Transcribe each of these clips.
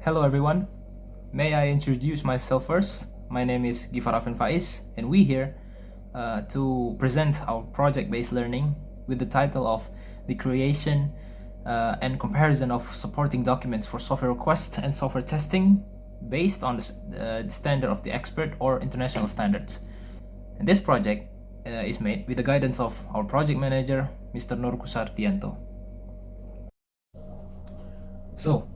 Hello everyone, may I introduce myself first? My name is Gifarafin Faiz and we here to present our project-based learning with the title of the creation and comparison of supporting documents for software request and software testing based on the standard of the expert or international standards. And this project is made with the guidance of our project manager, Mr. Nurkusar Dianto. So,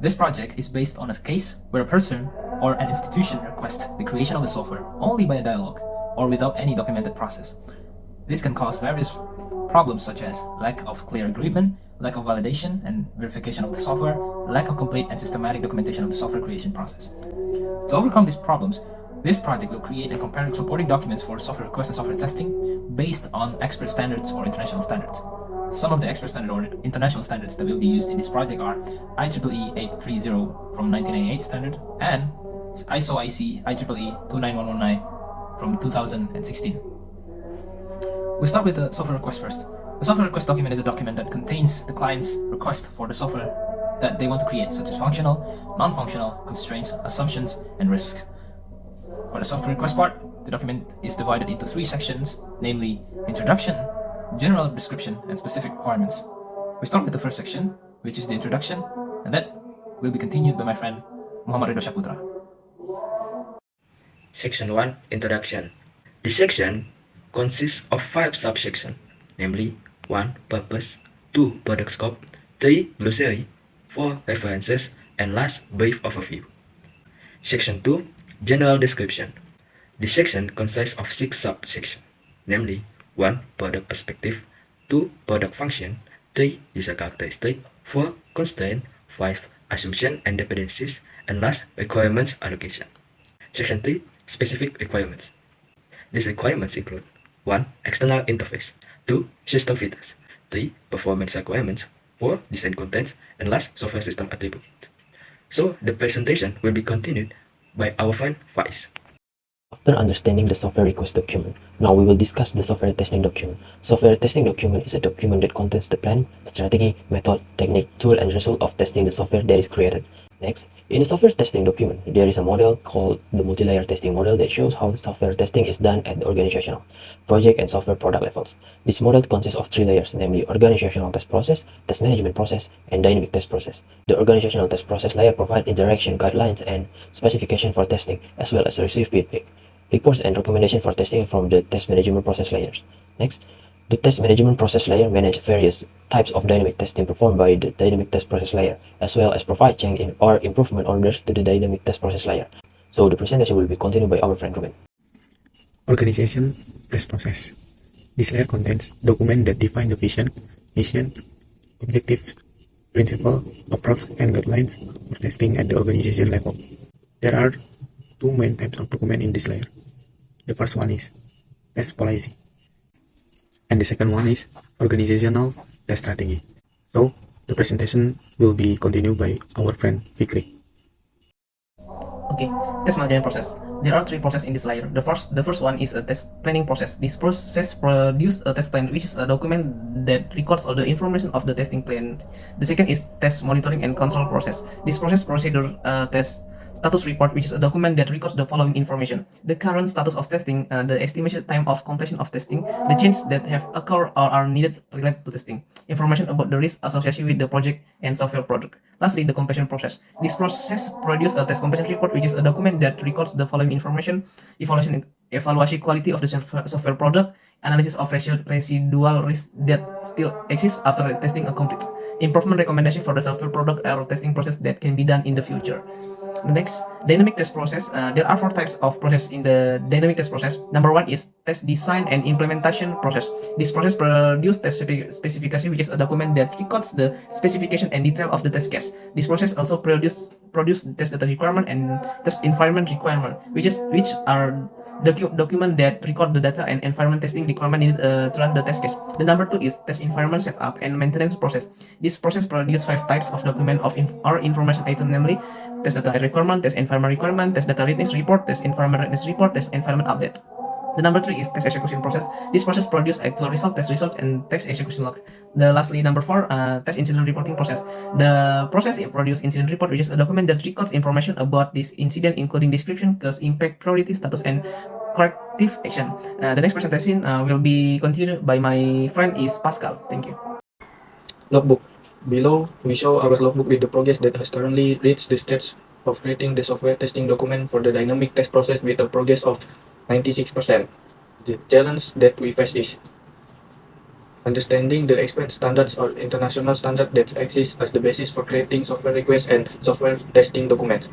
this project is based on a case where a person or an institution requests the creation of a software only by a dialogue or without any documented process. This can cause various problems such as lack of clear agreement, lack of validation and verification of the software, lack of complete and systematic documentation of the software creation process. To overcome these problems, this project will create and compare supporting documents for software request and software testing based on expert standards or international standards. Some of the expert standard or international standards that will be used in this project are IEEE 830 from 1998 standard and ISO IC IEEE 29119 from 2016. We start with the software request first. The software request document is a document that contains the client's request for the software that they want to create, such as functional, non-functional, constraints, assumptions, and risks. For the software request part, the document is divided into three sections, namely introduction, general description, and specific requirements. We start with the first section, which is the introduction, and that will be continued by my friend Muhammad Ridho Syaputra. Section 1 Introduction. This section consists of 5 subsections, namely 1. Purpose, 2. Product scope, 3. Glossary, 4. References, and last, brief overview. Section 2 General Description. This section consists of 6 subsections, namely 1. Product perspective, 2. Product function, 3. User characteristic, 4. Constraint, 5. Assumption and dependencies, and last, requirements allocation. Section 3 Specific requirements. These requirements include 1. External interface, 2. System features, 3. Performance requirements, 4. Design contents, and last, software system attributes. So, the presentation will be continued by our friend Faiz. After understanding the software request document, now we will discuss the software testing document. Software testing document is a document that contains the plan, strategy, method, technique, tool, and result of testing the software that is created. Next, in the software testing document, there is a model called the multi-layer testing model that shows how software testing is done at the organizational, project, and software product levels. This model consists of 3 layers, namely organizational test process, test management process, and dynamic test process. The organizational test process layer provides interaction, guidelines, and specification for testing, as well as receive feedback, reports, and recommendation for testing from the test management process layers. Next, the test management process layer manages various types of dynamic testing performed by the dynamic test process layer, as well as provide change or improvement orders to the dynamic test process layer. So the presentation will be continued by our friend Ruben. Organization test process. This layer contains documents that define the vision, mission, objective, principle, approach, and guidelines for testing at the organization level. There are 2 main types of document in this layer. The first one is test policy, and the second one is organizational test strategy. So the presentation will be continued by our friend Fikri. Okay, test management process. There are 3 processes in this layer. The first one is a test planning process. This process produces a test plan, which is a document that records all the information of the testing plan. The second is test monitoring and control process. This process procedure test status report, which is a document that records the following information: the current status of testing, the estimated time of completion of testing, the changes that have occurred or are needed related to testing, information about the risk associated with the project and software product. Lastly, the completion process. This process produces a test completion report, which is a document that records the following information: evaluation quality of the software product, analysis of residual risk that still exists after testing completes, improvement recommendation for the software product or testing process that can be done in the future. The next, dynamic test process. There are 4 types of process in the dynamic test process. Number 1 is test design and implementation process. This process produces test specification, which is a document that records the specification and detail of the test case. This process also produce test data requirement and test environment requirement, which are document that record the data and environment testing requirement needed to run the test case. The number 2 is test environment setup and maintenance process. This process produces 5 types of document of or information item, namely test data requirement, test environment requirement, test data readiness report, test environment readiness report, test environment update. The number 3 is test execution process. This process produces actual result, test result, and test execution log. Lastly, number 4, test incident reporting process. The process it produces incident report, which is a document that records information about this incident, including description, cause, impact, priority, status, and corrective action. The next presentation will be continued by my friend is Pascal. Thank you. Logbook. Below, we show our logbook with the progress that has currently reached the stage of creating the software testing document for the dynamic test process with a progress of 96%. The challenge that we face is understanding the expert standards or international standard that exist as the basis for creating software requests and software testing documents.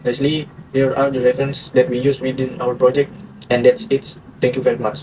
Lastly, here are the references that we use within our project, and that's it. Thank you very much.